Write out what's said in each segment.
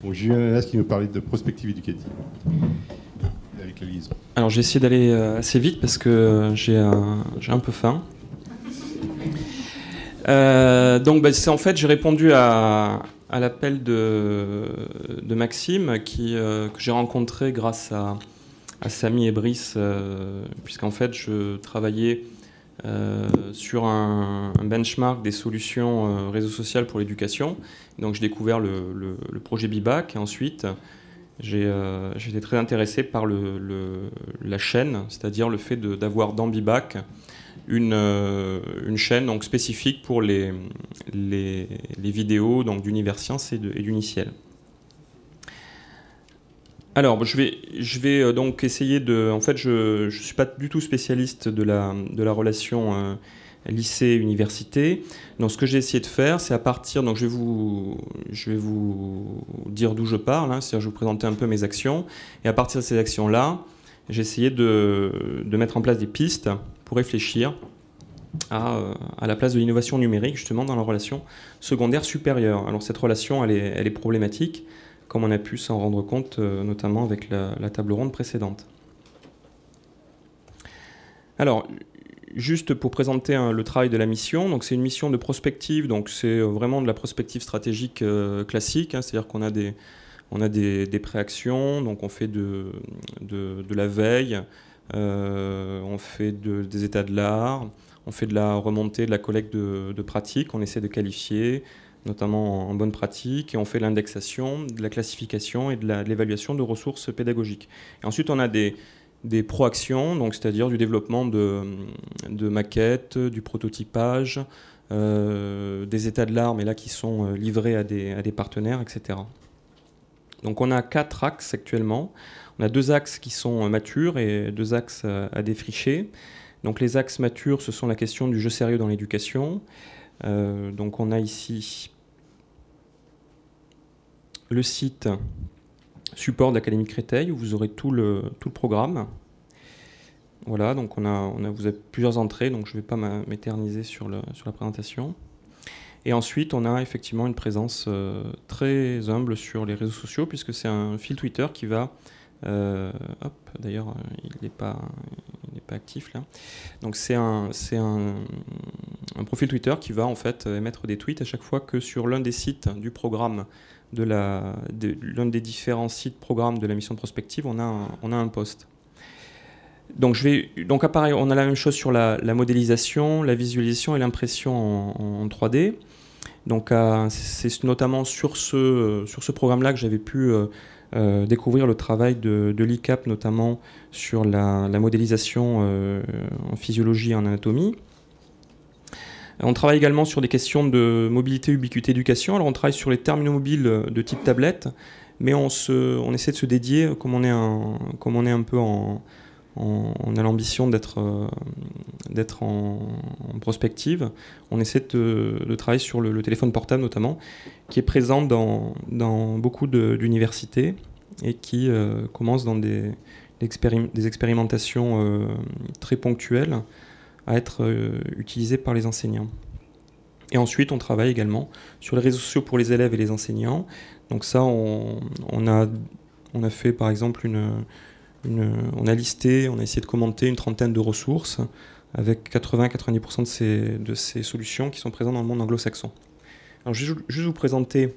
Donc Julien Lanas qui nous parlait de prospective éducative avec la liaison. Alors j'ai essayé d'aller assez vite parce que j'ai un peu faim. Donc en fait j'ai répondu à l'appel de Maxime que j'ai rencontré grâce à Samy et Brice, puisqu'en fait je travaillais sur un benchmark des solutions réseau social pour l'éducation. Donc j'ai découvert le projet Bibac et ensuite j'étais très intéressé par la chaîne, c'est-à-dire le fait d'avoir dans Bibac une chaîne donc spécifique pour les vidéos donc d'Universcience et d'Uniciel. Alors, je vais donc essayer de... En fait, je ne suis pas du tout spécialiste de la relation lycée-université. Donc, ce que j'ai essayé de faire, c'est à partir... Donc, je vais vous dire d'où je parle, hein, c'est-à-dire je vais vous présenter un peu mes actions. Et à partir de ces actions-là, j'ai essayé de mettre en place des pistes pour réfléchir à la place de l'innovation numérique, justement, dans la relation secondaire supérieure. Alors, cette relation, elle est problématique, comme on a pu s'en rendre compte, notamment avec la table ronde précédente. Alors, juste pour présenter le travail de la mission, donc c'est une mission de prospective, donc c'est vraiment de la prospective stratégique classique, hein, c'est-à-dire qu'on a des préactions, donc on fait de la veille, on fait des états de l'art, on fait de la remontée, de la collecte de pratiques, on essaie de qualifier, notamment en bonne pratique, et on fait l'indexation, de la classification et de l'évaluation de ressources pédagogiques. Et ensuite, on a des proactions, donc c'est-à-dire du développement de maquettes, du prototypage, des états de l'art, mais là qui sont livrés à des partenaires, etc. Donc on a 4 axes actuellement. On a 2 axes qui sont matures et 2 axes à défricher. Donc les axes matures, ce sont la question du jeu sérieux dans l'éducation. Donc on a ici le site support d'Académie Créteil où vous aurez tout le programme. Voilà, donc vous avez plusieurs entrées, donc je ne vais pas m'éterniser sur la présentation. Et ensuite, on a effectivement une présence très humble sur les réseaux sociaux puisque c'est un fil Twitter qui va... d'ailleurs, il n'est pas actif là. Donc c'est un profil Twitter qui va en fait émettre des tweets à chaque fois que sur l'un des sites du programme l'un des différents sites programmes de la mission de prospective, on a un post. Donc pareil, on a la même chose sur la modélisation, la visualisation et l'impression en 3D. Donc c'est notamment sur ce programme-là que j'avais pu découvrir le travail de l'ICAP, notamment sur la modélisation en physiologie et en anatomie. On travaille également sur des questions de mobilité, ubiquité, éducation. Alors on travaille sur les terminaux mobiles de type tablette, mais on essaie de se dédier, comme on est un peu on a l'ambition d'être en prospective. On essaie de travailler sur le téléphone portable notamment, qui est présent dans beaucoup d'universités et qui commence dans des expérimentations très ponctuelles à être utilisées par les enseignants. Et ensuite, on travaille également sur les réseaux sociaux pour les élèves et les enseignants. Donc ça, on a fait par exemple on a listé, on a essayé de commenter une trentaine de ressources avec 80-90% de ces solutions qui sont présentes dans le monde anglo-saxon. Alors je vais juste vous présenter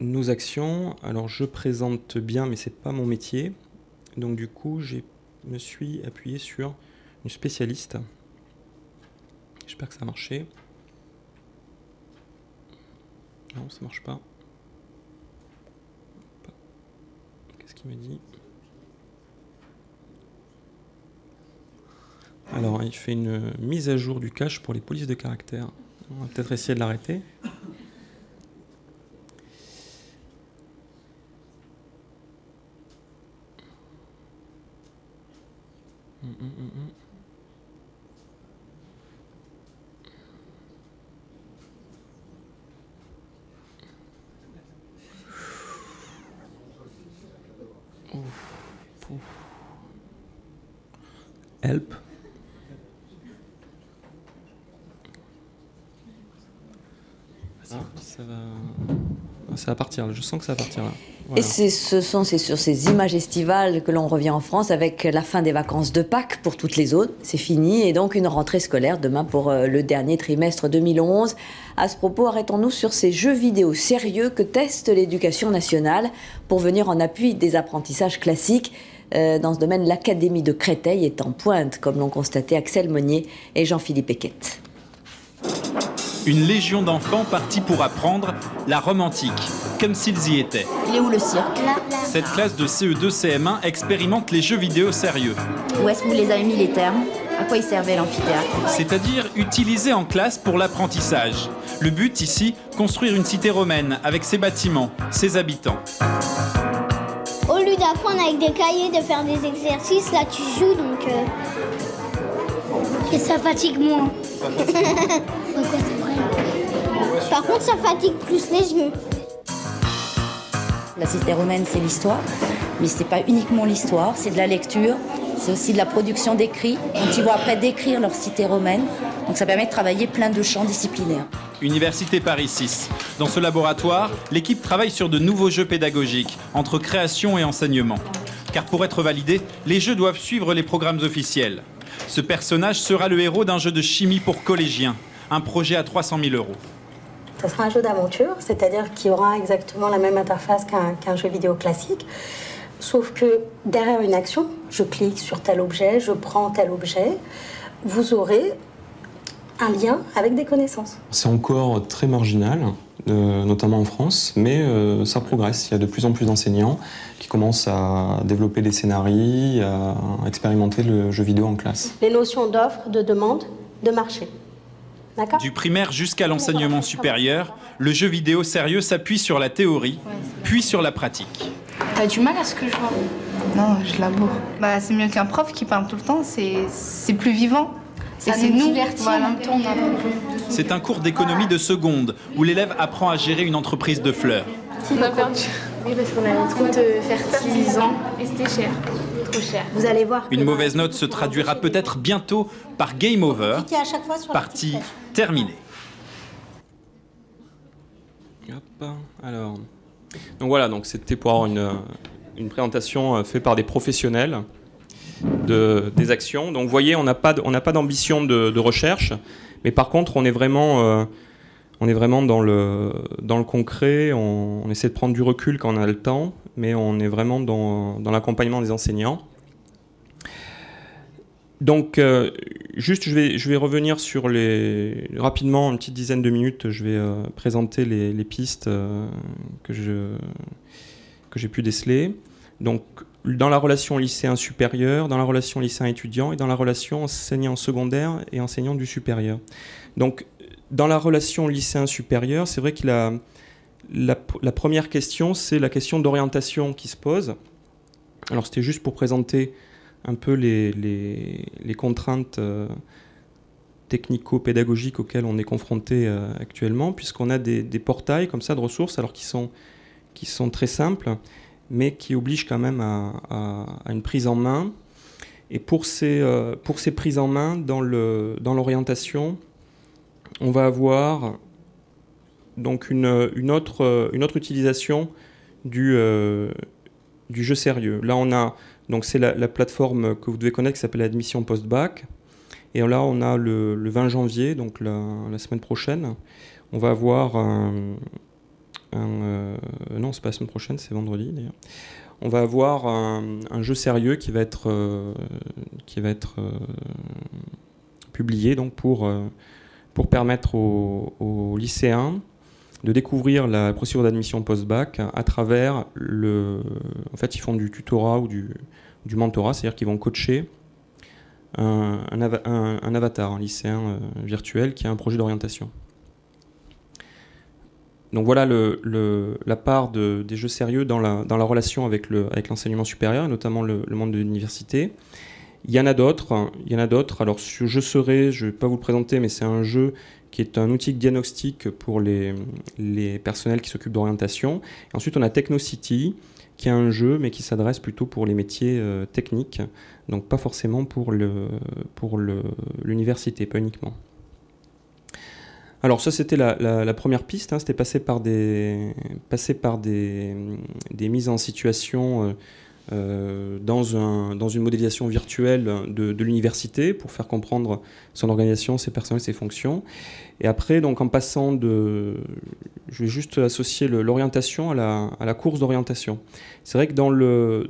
nos actions. Alors je présente bien, mais c'est pas mon métier. Donc du coup, je me suis appuyé sur une spécialiste. J'espère que ça a marché. Non, ça marche pas. Qu'est-ce qu'il me dit? Alors, il fait une mise à jour du cache pour les polices de caractère. On va peut-être essayer de l'arrêter. Help. ça va partir, je sens que ça va partir là. Voilà. Et c'est sur ces images estivales que l'on revient en France avec la fin des vacances de Pâques pour toutes les autres. C'est fini et donc une rentrée scolaire demain pour le dernier trimestre 2011. À ce propos, arrêtons-nous sur ces jeux vidéo sérieux que teste l'éducation nationale pour venir en appui des apprentissages classiques. Dans ce domaine, l'Académie de Créteil est en pointe, comme l'ont constaté Axel Monnier et Jean-Philippe Eckett. Une légion d'enfants partis pour apprendre la Rome antique, comme s'ils y étaient. Il est où le cirque? Cette classe de CE2 CM1 expérimente les jeux vidéo sérieux. Où est-ce que vous les avez mis les termes? À quoi il servait l'amphithéâtre? C'est-à-dire utilisés en classe pour l'apprentissage. Le but ici, construire une cité romaine avec ses bâtiments, ses habitants. Au lieu d'apprendre avec des cahiers, de faire des exercices, là tu joues donc... Et ça fatigue moins. Par contre, ça fatigue plus les yeux. La cité romaine, c'est l'histoire, mais c'est pas uniquement l'histoire, c'est de la lecture, c'est aussi de la production d'écrits. Donc ils vont après décrire leur cité romaine, donc ça permet de travailler plein de champs disciplinaires. Université Paris 6. Dans ce laboratoire, l'équipe travaille sur de nouveaux jeux pédagogiques, entre création et enseignement. Car pour être validés, les jeux doivent suivre les programmes officiels. Ce personnage sera le héros d'un jeu de chimie pour collégiens, un projet à 300 000 €. Ce sera un jeu d'aventure, c'est-à-dire qu'il aura exactement la même interface qu'un jeu vidéo classique, sauf que derrière une action, je clique sur tel objet, je prends tel objet, vous aurez un lien avec des connaissances. C'est encore très marginal, notamment en France, mais ça progresse. Il y a de plus en plus d'enseignants qui commencent à développer des scénarios, à expérimenter le jeu vidéo en classe. Les notions d'offre, de demande, de marché. Du primaire jusqu'à l'enseignement supérieur, le jeu vidéo sérieux s'appuie sur la théorie, puis sur la pratique. T'as du mal à ce que je vois? Non, je laboure. Bah, c'est mieux qu'un prof qui parle tout le temps, c'est plus vivant. Ça nous divertit en même temps. C'est un cours d'économie de seconde où l'élève apprend à gérer une entreprise de fleurs. On a perdu. Oui, parce qu'on avait trop de fertilisants et c'était cher. Trop cher. Vous allez voir. Une mauvaise note se traduira peut-être bientôt par game over, partie terminée. Hop, alors. Donc voilà, donc c'était pour avoir une présentation faite par des professionnels des actions. Donc vous voyez, on n'a pas d'ambition de recherche, mais par contre on est vraiment dans le concret, on essaie de prendre du recul quand on a le temps, mais on est vraiment dans l'accompagnement des enseignants. Donc juste je vais revenir sur rapidement, une petite dizaine de minutes, je vais présenter les pistes que j'ai pu déceler. Donc dans la relation lycéen supérieur, dans la relation lycéen étudiant et dans la relation enseignant secondaire et enseignant du supérieur. Donc dans la relation lycéen supérieur, c'est vrai que la première question, c'est la question d'orientation qui se pose. Alors c'était juste pour présenter un peu les contraintes technico-pédagogiques auxquelles on est confronté actuellement, puisqu'on a des portails comme ça de ressources, alors qui sont très simples, mais qui obligent quand même à une prise en main. Et pour ces prises en main, dans l'orientation, on va avoir donc une autre utilisation du jeu sérieux. Là, on a donc c'est la plateforme que vous devez connaître qui s'appelle Admission Post-Bac. Et là, on a le 20 janvier, donc la semaine prochaine, on va avoir non, c'est pas la semaine prochaine, c'est vendredi d'ailleurs. On va avoir un jeu sérieux qui va être publié donc pour permettre aux lycéens de découvrir la procédure d'admission post-bac à travers en fait, ils font du tutorat ou du mentorat, c'est-à-dire qu'ils vont coacher un avatar, un lycéen virtuel qui a un projet d'orientation. Donc voilà la part des jeux sérieux dans la relation avec l'enseignement supérieur, et notamment le monde de l'université. Il y en a d'autres. Alors je ne vais pas vous le présenter, mais c'est un jeu qui est un outil de diagnostic pour les personnels qui s'occupent d'orientation. Ensuite, on a Technocity, qui est un jeu, mais qui s'adresse plutôt pour les métiers techniques, donc pas forcément pour l'université, pas uniquement. Alors ça, c'était la première piste, hein, c'était passer par des mises en situation dans une modélisation virtuelle de l'université pour faire comprendre son organisation, ses personnels, ses fonctions. Et après, donc, en passant je vais juste associer l'orientation à la course d'orientation. C'est vrai que dans le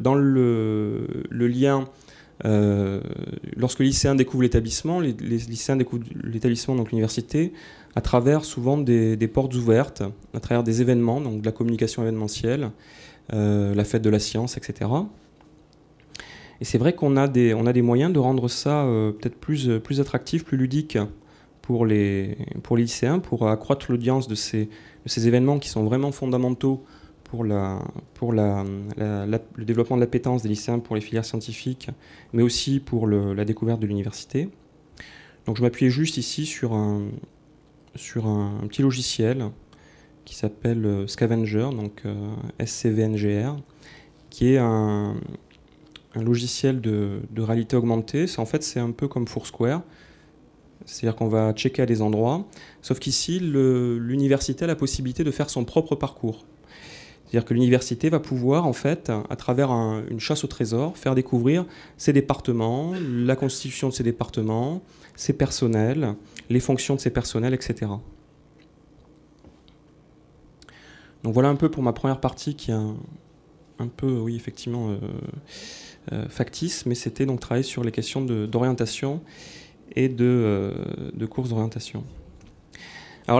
lien, lorsque les lycéens découvrent l'établissement, les lycéens découvrent l'établissement, donc l'université, à travers souvent des portes ouvertes, à travers des événements, donc de la communication événementielle, la fête de la science, etc. Et c'est vrai qu'on a des moyens de rendre ça peut-être plus attractif, plus ludique pour les lycéens, pour accroître l'audience de ces événements qui sont vraiment fondamentaux pour le développement de l'appétence des lycéens pour les filières scientifiques, mais aussi pour la découverte de l'université. Donc je m'appuyais juste ici sur un petit logiciel qui s'appelle Scavenger, donc SCVNGR, qui est un logiciel de réalité augmentée. En fait, c'est un peu comme Foursquare, c'est-à-dire qu'on va checker à des endroits, sauf qu'ici, l'université a la possibilité de faire son propre parcours. C'est-à-dire que l'université va pouvoir, en fait, à travers une chasse au trésor, faire découvrir ses départements, la constitution de ses départements, ses personnels, les fonctions de ses personnels, etc. Donc voilà un peu pour ma première partie qui est un peu, oui, effectivement, factice, mais c'était donc travailler sur les questions d'orientation et de courses d'orientation. Alors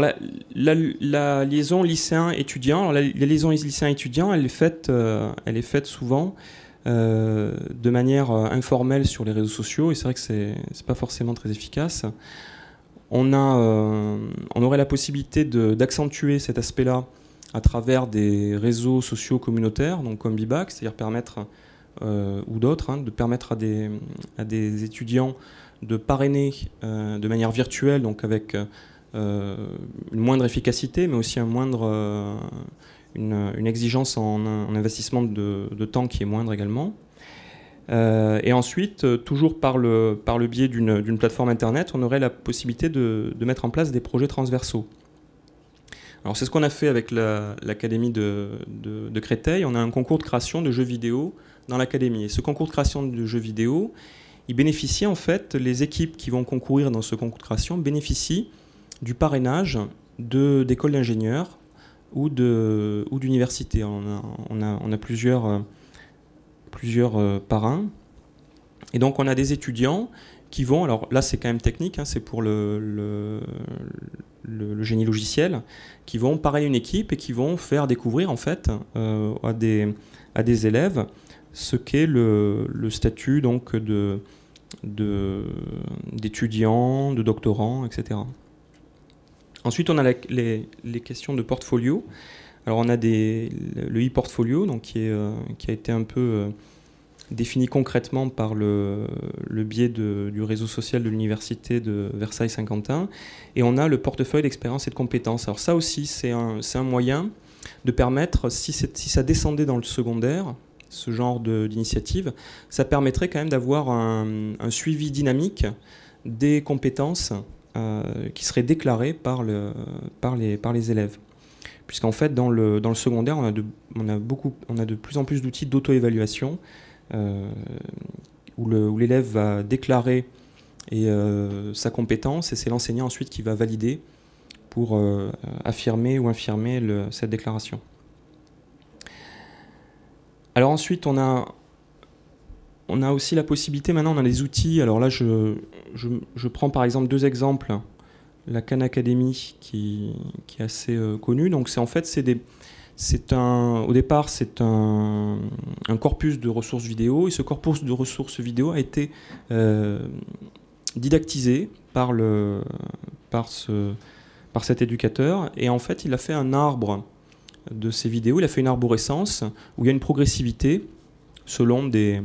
la liaison lycéen-étudiant, la liaison lycéen-étudiant, elle est faite souvent de manière informelle sur les réseaux sociaux, et c'est vrai que c'est pas forcément très efficace. On aurait la possibilité d'accentuer cet aspect-là à travers des réseaux sociaux communautaires, donc comme Bibac, c'est-à-dire permettre, ou d'autres, hein, de permettre à des étudiants de parrainer de manière virtuelle, donc avec une moindre efficacité, mais aussi une exigence en investissement de temps qui est moindre également. Et ensuite, toujours par le biais d'une plateforme Internet, on aurait la possibilité de mettre en place des projets transversaux. Alors c'est ce qu'on a fait avec l'Académie de Créteil. On a un concours de création de jeux vidéo dans l'Académie. Et ce concours de création de jeux vidéo, il bénéficie en fait, les équipes qui vont concourir dans ce concours de création bénéficient du parrainage d'écoles d'ingénieurs ou d'universités. On a plusieurs parrains. Et donc on a des étudiants qui vont, alors là c'est quand même technique, hein, c'est pour le génie logiciel, qui vont parrainer une équipe et qui vont faire découvrir en fait à des élèves ce qu'est le statut donc d'étudiants, de doctorants, etc. Ensuite, on a les questions de portfolio. Alors, on a le e-portfolio, donc qui a été un peu défini concrètement par le biais du réseau social de l'université de Versailles-Saint-Quentin. Et on a le portefeuille d'expérience et de compétences. Alors ça aussi, c'est un moyen de permettre, si ça descendait dans le secondaire, ce genre d'initiative, ça permettrait quand même d'avoir un suivi dynamique des compétences qui seraient déclarées par les élèves. Puisqu'en fait, dans le secondaire, on a de plus en plus d'outils d'auto-évaluation où l'élève va déclarer sa compétence et c'est l'enseignant ensuite qui va valider pour affirmer ou infirmer cette déclaration. Alors ensuite, on a aussi la possibilité, maintenant on a des outils, alors là je prends par exemple deux exemples, la Khan Academy qui est assez connue, donc au départ c'est un corpus de ressources vidéo, et ce corpus de ressources vidéo a été didactisé par cet éducateur, et en fait il a fait un arbre de ces vidéos, il a fait une arborescence où il y a une progressivité selon il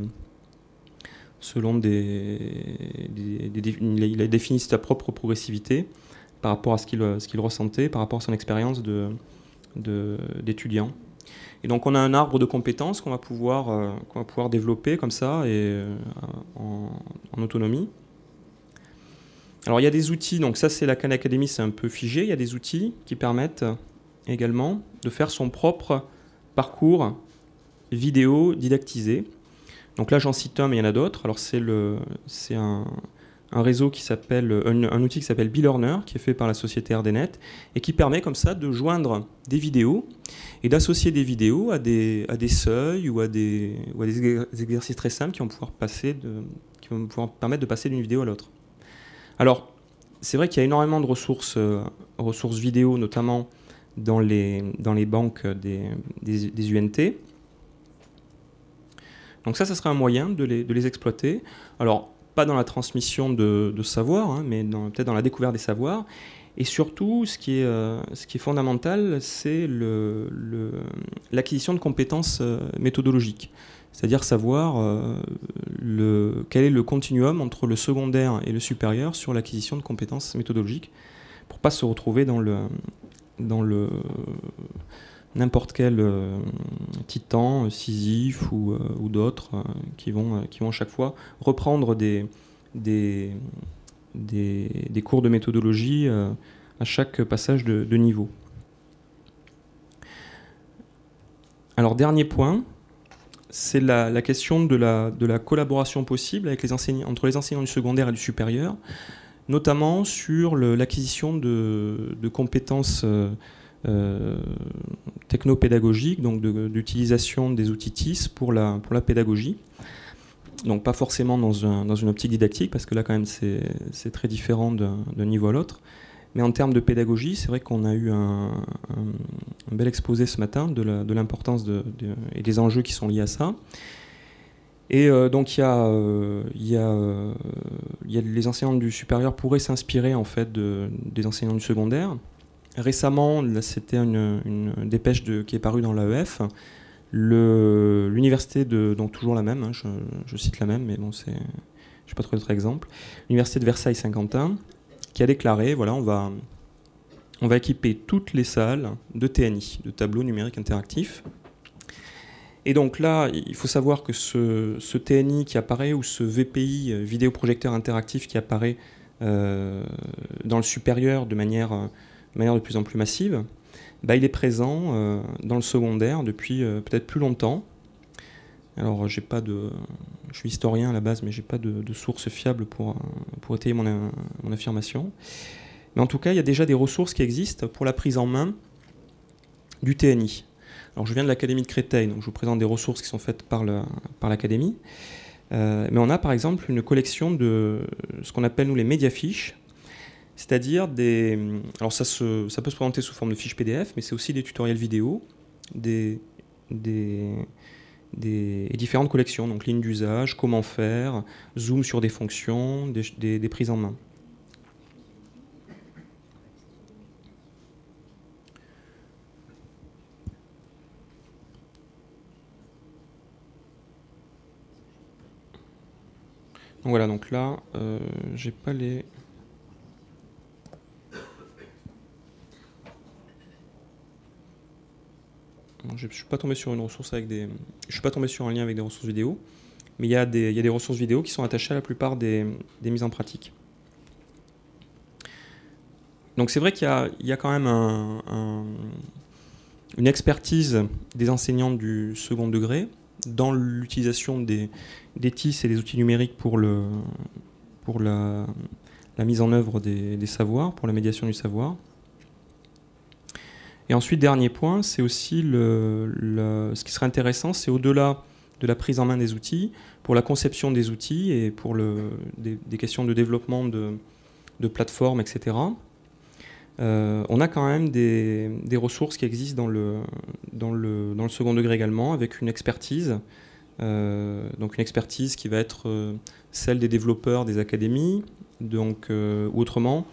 a défini sa propre progressivité par rapport à ce qu'il ressentait, par rapport à son expérience d'étudiant. Et donc on a un arbre de compétences qu'on va pouvoir développer comme ça et en autonomie. Alors il y a des outils, donc ça c'est la Khan Academy, c'est un peu figé, il y a des outils qui permettent également de faire son propre parcours vidéo didactisé. Donc là j'en cite un, mais il y en a d'autres. Alors c'est un réseau qui s'appelle, un outil qui s'appelle BeLearner, qui est fait par la société RDNet, et qui permet comme ça de joindre des vidéos et d'associer des vidéos à des seuils ou à des exercices très simples qui vont pouvoir permettre de passer d'une vidéo à l'autre. Alors, c'est vrai qu'il y a énormément de ressources vidéo, notamment dans les banques des UNT. Donc ça serait un moyen de les exploiter. Alors, pas dans la transmission de savoir, hein, mais peut-être dans la découverte des savoirs. Et surtout, ce qui est fondamental, c'est l'acquisition de compétences méthodologiques. C'est-à-dire savoir quel est le continuum entre le secondaire et le supérieur sur l'acquisition de compétences méthodologiques, pour ne pas se retrouver dans n'importe quel Titan, Sisyphe ou d'autres qui vont chaque fois reprendre des cours de méthodologie à chaque passage de niveau. Alors, dernier point, c'est la question de la collaboration possible avec entre les enseignants du secondaire et du supérieur, notamment sur l'acquisition de compétences technopédagogiques, donc d'utilisation des outils TIS pour la pédagogie. Donc pas forcément dans une optique didactique, parce que là quand même c'est très différent d'un niveau à l'autre. Mais en termes de pédagogie, c'est vrai qu'on a eu un bel exposé ce matin de l'importance et des enjeux qui sont liés à ça. Et donc il y a les enseignants du supérieur pourraient s'inspirer en fait des enseignants du secondaire. Récemment, c'était une dépêche qui est parue dans l'AEF. L'université donc toujours la même, hein, je cite la même, mais bon, je n'ai pas trouvé d'autres exemples. L'université de Versailles-Saint-Quentin, qui a déclaré, voilà, on va équiper toutes les salles de TNI, de tableaux numériques interactifs. Et donc là, il faut savoir que ce TNI qui apparaît, ou ce VPI, vidéoprojecteur interactif, qui apparaît dans le supérieur de manière de plus en plus massive, bah, il est présent dans le secondaire depuis peut-être plus longtemps. Alors, je suis historien à la base, mais je n'ai pas de source fiable pour étayer mon affirmation. Mais en tout cas, il y a déjà des ressources qui existent pour la prise en main du TNI. Alors, je viens de l'Académie de Créteil, donc je vous présente des ressources qui sont faites par l'Académie. Mais on a par exemple une collection de ce qu'on appelle nous les médiafiches, c'est-à-dire alors ça peut se présenter sous forme de fiches PDF, mais c'est aussi des tutoriels vidéo, et différentes collections, donc lignes d'usage, comment faire, zoom sur des fonctions, des prises en main. Donc voilà, donc là, j'ai pas les... Je ne suis pas tombé sur une ressource je suis pas tombé sur un lien avec des ressources vidéo, mais il y a des ressources vidéo qui sont attachées à la plupart des mises en pratique. Donc c'est vrai qu'il y a quand même une expertise des enseignants du second degré dans l'utilisation des TIS et des outils numériques pour la mise en œuvre des savoirs, pour la médiation du savoir. Et ensuite, dernier point, c'est aussi ce qui serait intéressant, c'est au-delà de la prise en main des outils, pour la conception des outils et pour des questions de développement de plateformes, etc. On a quand même des ressources qui existent dans le second degré également, avec une expertise. Donc une expertise qui va être celle des développeurs des académies, donc, ou autrement,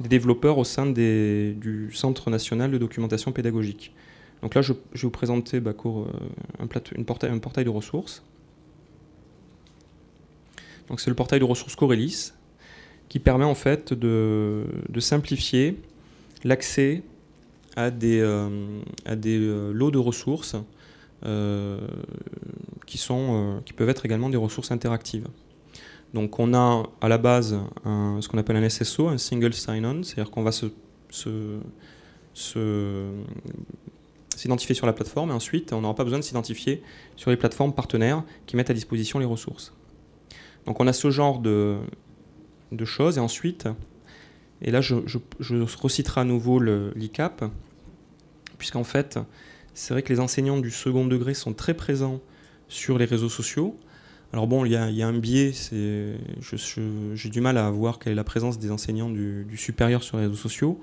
des développeurs au sein du Centre national de documentation pédagogique. Donc là, je vais vous présenter un portail de ressources. Donc c'est le portail de ressources Corellis, qui permet en fait de simplifier l'accès à des lots de ressources qui peuvent être également des ressources interactives. Donc on a à la base ce qu'on appelle un SSO, un Single Sign-On, c'est-à-dire qu'on va s'identifier sur la plateforme et ensuite on n'aura pas besoin de s'identifier sur les plateformes partenaires qui mettent à disposition les ressources. Donc on a ce genre de choses et ensuite, et là je reciterai à nouveau l'ICAP, puisqu'en fait c'est vrai que les enseignants du second degré sont très présents sur les réseaux sociaux. Alors bon, il y a un biais, j'ai du mal à voir quelle est la présence des enseignants du supérieur sur les réseaux sociaux,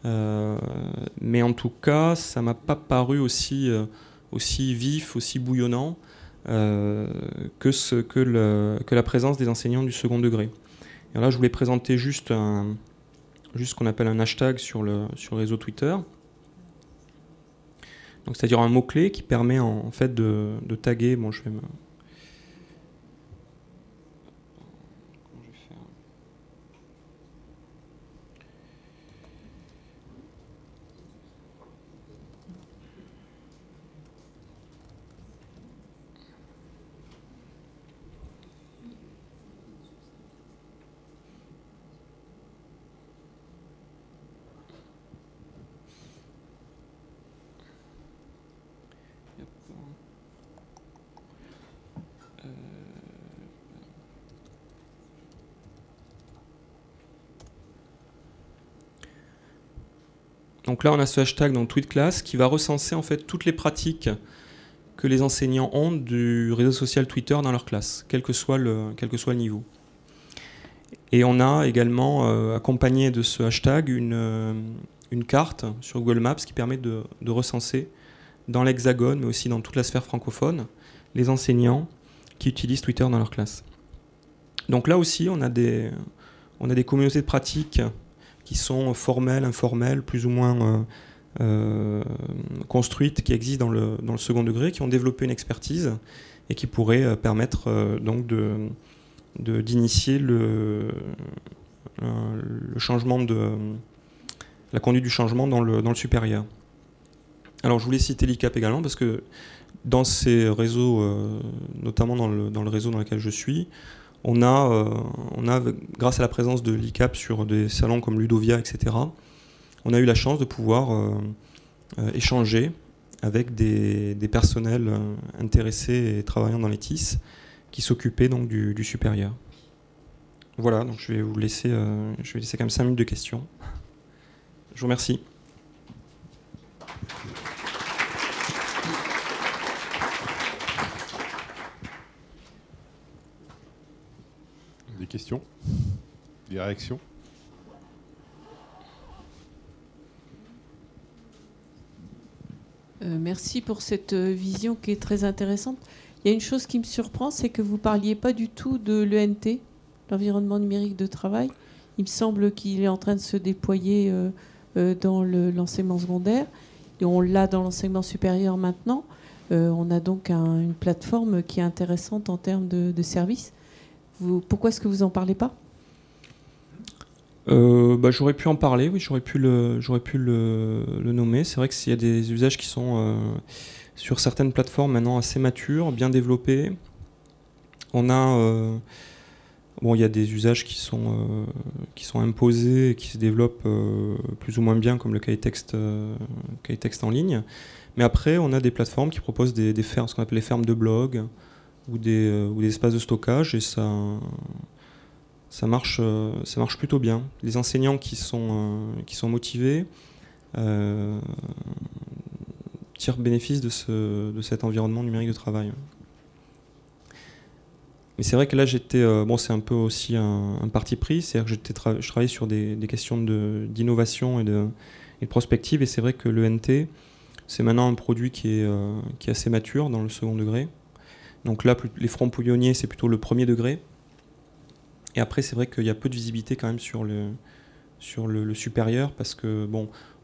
mais en tout cas, ça m'a pas paru aussi vif, aussi bouillonnant que la présence des enseignants du second degré. Et là, je voulais présenter juste ce qu'on appelle un hashtag sur le réseau Twitter. Donc, c'est-à-dire un mot-clé qui permet en fait de taguer. Bon, je vais me... Donc là, on a ce hashtag dans TweetClass qui va recenser en fait toutes les pratiques que les enseignants ont du réseau social Twitter dans leur classe, quel que soit le niveau. Et on a également accompagné de ce hashtag une carte sur Google Maps qui permet de recenser dans l'Hexagone, mais aussi dans toute la sphère francophone, les enseignants qui utilisent Twitter dans leur classe. Donc là aussi, on a des communautés de pratiques qui sont formelles, informelles, plus ou moins construites, qui existent dans le second degré, qui ont développé une expertise et qui pourraient permettre donc d'initier le changement la conduite du changement dans le supérieur. Alors je voulais citer l'ICAP également parce que dans ces réseaux, notamment dans le réseau dans lequel je suis, on a, grâce à la présence de l'ICAP sur des salons comme Ludovia, etc., on a eu la chance de pouvoir échanger avec des personnels intéressés et travaillant dans les TIS qui s'occupaient donc du supérieur. Voilà, donc je vais vous laisser, quand même 5 minutes de questions. Je vous remercie. Des questions? Des réactions? Merci pour cette vision qui est très intéressante. Il y a une chose qui me surprend, c'est que vous ne parliez pas du tout de l'ENT, l'environnement numérique de travail. Il me semble qu'il est en train de se déployer dans l'enseignement secondaire. Et on l'a dans l'enseignement supérieur maintenant. On a donc une plateforme qui est intéressante en termes de services. Pourquoi est-ce que vous n'en parlez pas ? J'aurais pu en parler, oui, j'aurais pu le nommer. C'est vrai qu'il y a des usages qui sont sur certaines plateformes maintenant assez matures, bien développés. On a, il y a des usages qui sont imposés et qui se développent plus ou moins bien, comme le cahier texte en ligne. Mais après, on a des plateformes qui proposent des fermes, ce qu'on appelle les fermes de blog ou des espaces de stockage, et ça marche plutôt bien. Les enseignants qui sont motivés tirent bénéfice de cet environnement numérique de travail. Mais c'est vrai que là, c'est un peu aussi un parti pris, c'est-à-dire que je travaillais sur des questions d'innovation et de prospective, et c'est vrai que l'ENT, c'est maintenant un produit qui est assez mature dans le second degré. Donc là, les fronts pouillonniers, c'est plutôt le premier degré. Et après, c'est vrai qu'il y a peu de visibilité quand même sur le supérieur, parce que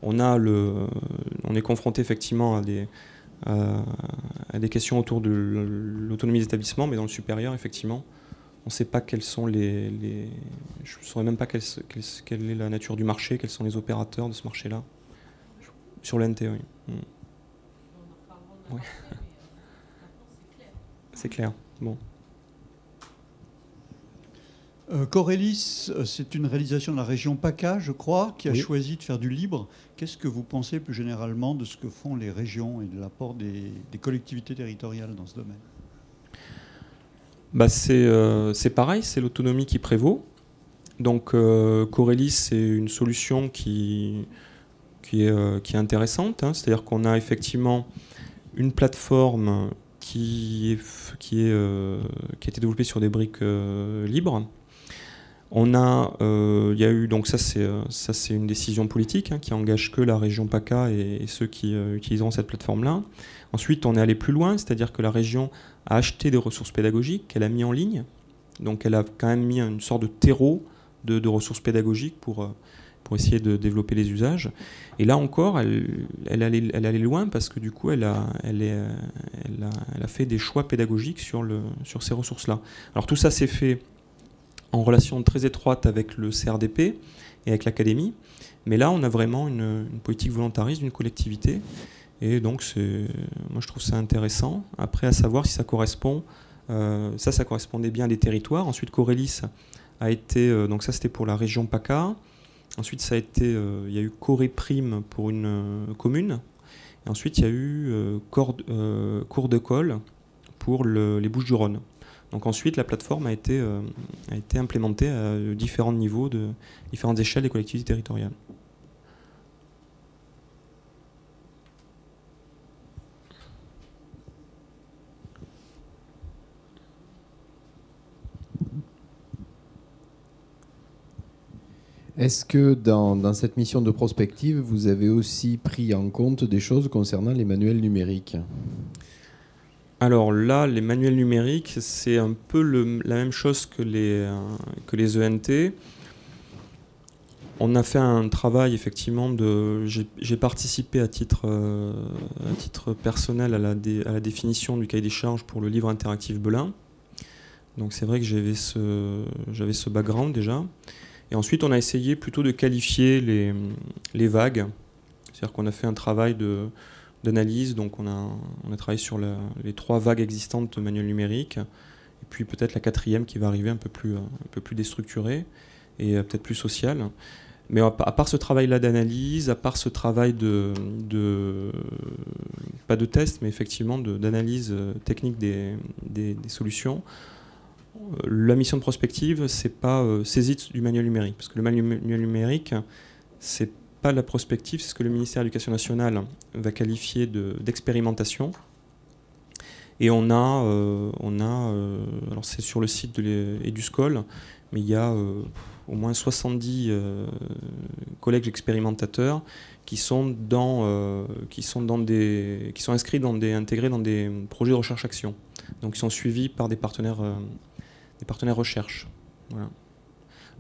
on est confronté effectivement à des questions autour de l'autonomie des établissements, mais dans le supérieur, effectivement, on ne sait pas quels sont je ne saurais même pas quelle est la nature du marché, quels sont les opérateurs de ce marché-là. Sur l'ENT, oui. Ouais. C'est clair. Bon. Corélis, c'est une réalisation de la région PACA, je crois, qui a Oui. choisi de faire du libre. Qu'est-ce que vous pensez plus généralement de ce que font les régions et de l'apport des collectivités territoriales dans ce domaine? Bah c'est pareil, c'est l'autonomie qui prévaut. Donc Corélis, c'est une solution qui est intéressante, hein. C'est-à-dire qu'on a effectivement une plateforme qui a été développée sur des briques libres. Il y a eu, donc ça c'est une décision politique, hein, qui engage que la région PACA et ceux qui utiliseront cette plateforme-là. Ensuite, on est allé plus loin, c'est-à-dire que la région a acheté des ressources pédagogiques qu'elle a mis en ligne. Donc elle a quand même mis une sorte de terreau de ressources pédagogiques pour essayer de développer les usages. Et là encore, elle allait loin parce que du coup, elle a fait des choix pédagogiques sur ces ressources-là. Alors tout ça s'est fait en relation très étroite avec le CRDP et avec l'académie. Mais là, on a vraiment une politique volontariste d'une collectivité. Et donc, moi, je trouve ça intéressant. Après, à savoir si ça correspond. Ça correspondait bien à des territoires. Ensuite, Corélis a été... donc ça, c'était pour la région PACA. Ensuite, il y a eu Coré Prime pour une commune. Et ensuite, il y a eu cours d'école pour les Bouches-du-Rhône. Donc ensuite, la plateforme a été implémentée à différents niveaux, différentes échelles des collectivités territoriales. Est-ce que dans cette mission de prospective, vous avez aussi pris en compte des choses concernant les manuels numériques? Alors là, les manuels numériques, c'est un peu la même chose que les ENT. On a fait un travail, effectivement, j'ai participé à titre personnel à la définition du cahier des charges pour le livre interactif Belin. Donc c'est vrai que j'avais ce background déjà. Et ensuite, on a essayé plutôt de qualifier les vagues. C'est-à-dire qu'on a fait un travail d'analyse. Donc on a travaillé sur les 3 vagues existantes de manuels numériques. Et puis peut-être la 4e qui va arriver un peu plus déstructurée et peut-être plus sociale. Mais à part ce travail-là d'analyse, à part ce travail pas de test, mais effectivement d'analyse technique des solutions, la mission de prospective, c'est pas saisie du manuel numérique. Parce que le manuel numérique, c'est pas la prospective, c'est ce que le ministère de l'Éducation nationale va qualifier d'expérimentation. Et on a alors c'est sur le site de EduScol, mais il y a au moins 70 collèges expérimentateurs qui sont inscrits intégrés dans des projets de recherche-action. Donc ils sont suivis par des partenaires recherche. Voilà.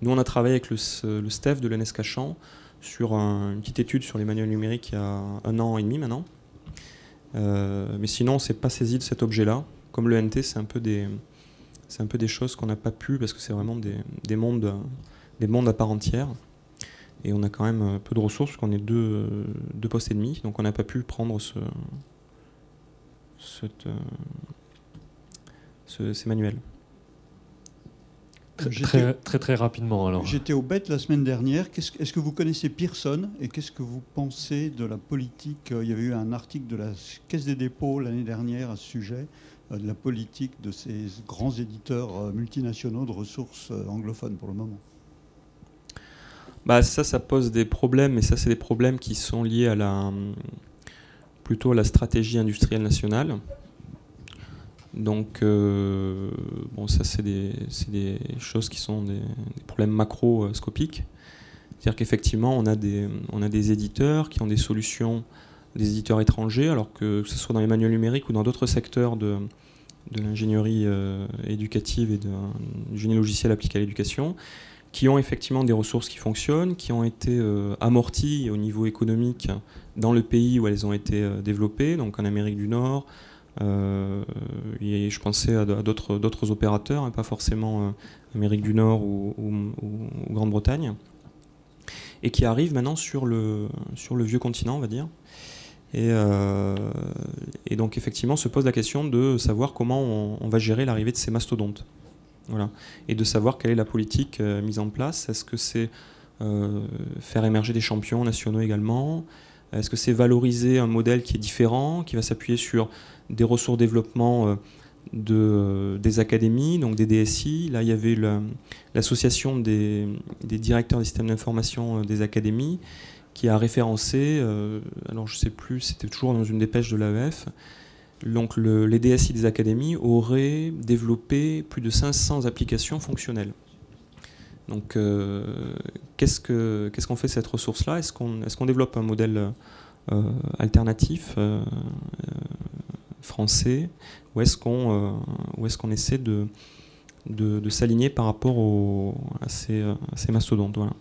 Nous, on a travaillé avec le STEF de l'ENS Cachan sur une petite étude sur les manuels numériques il y a 1 an et demi maintenant. Mais sinon, on ne s'est pas saisi de cet objet-là. Comme le NT, c'est un peu des choses qu'on n'a pas pu, parce que c'est vraiment des mondes à part entière. Et on a quand même peu de ressources, parce qu'on est deux postes et demi, donc on n'a pas pu prendre ces manuels. Très rapidement alors. J'étais au BET la semaine dernière. Est-ce que vous connaissez Pearson et qu'est-ce que vous pensez de la politique? Il y avait eu un article de la Caisse des dépôts l'année dernière à ce sujet, de la politique de ces grands éditeurs multinationaux de ressources anglophones pour le moment. Bah ça pose des problèmes, mais ça c'est des problèmes qui sont liés plutôt à la stratégie industrielle nationale. Donc, ça, c'est des choses qui sont des problèmes macroscopiques. C'est-à-dire qu'effectivement, on a des éditeurs qui ont des solutions, des éditeurs étrangers, alors que ce soit dans les manuels numériques ou dans d'autres secteurs de l'ingénierie éducative et du génie logiciel appliqué à l'éducation, qui ont effectivement des ressources qui fonctionnent, qui ont été amorties au niveau économique dans le pays où elles ont été développées, donc en Amérique du Nord. Et je pensais à d'autres opérateurs, hein, pas forcément Amérique du Nord ou Grande-Bretagne, et qui arrivent maintenant sur le vieux continent, on va dire. Et donc effectivement se pose la question de savoir comment on va gérer l'arrivée de ces mastodontes. Voilà. Et de savoir quelle est la politique mise en place. Est-ce que c'est faire émerger des champions nationaux également? Est-ce que c'est valoriser un modèle qui est différent, qui va s'appuyer sur des ressources développement des académies, donc des DSI? Là, il y avait l'association des directeurs des systèmes d'information des académies qui a référencé, alors je ne sais plus, c'était toujours dans une dépêche de l'AEF, donc les DSI des académies auraient développé plus de 500 applications fonctionnelles. Donc qu'est-ce qu'on fait de cette ressource-là? Est-ce qu'on développe un modèle alternatif français, ou est-ce qu'on essaie de s'aligner par rapport à ces mastodontes? Voilà.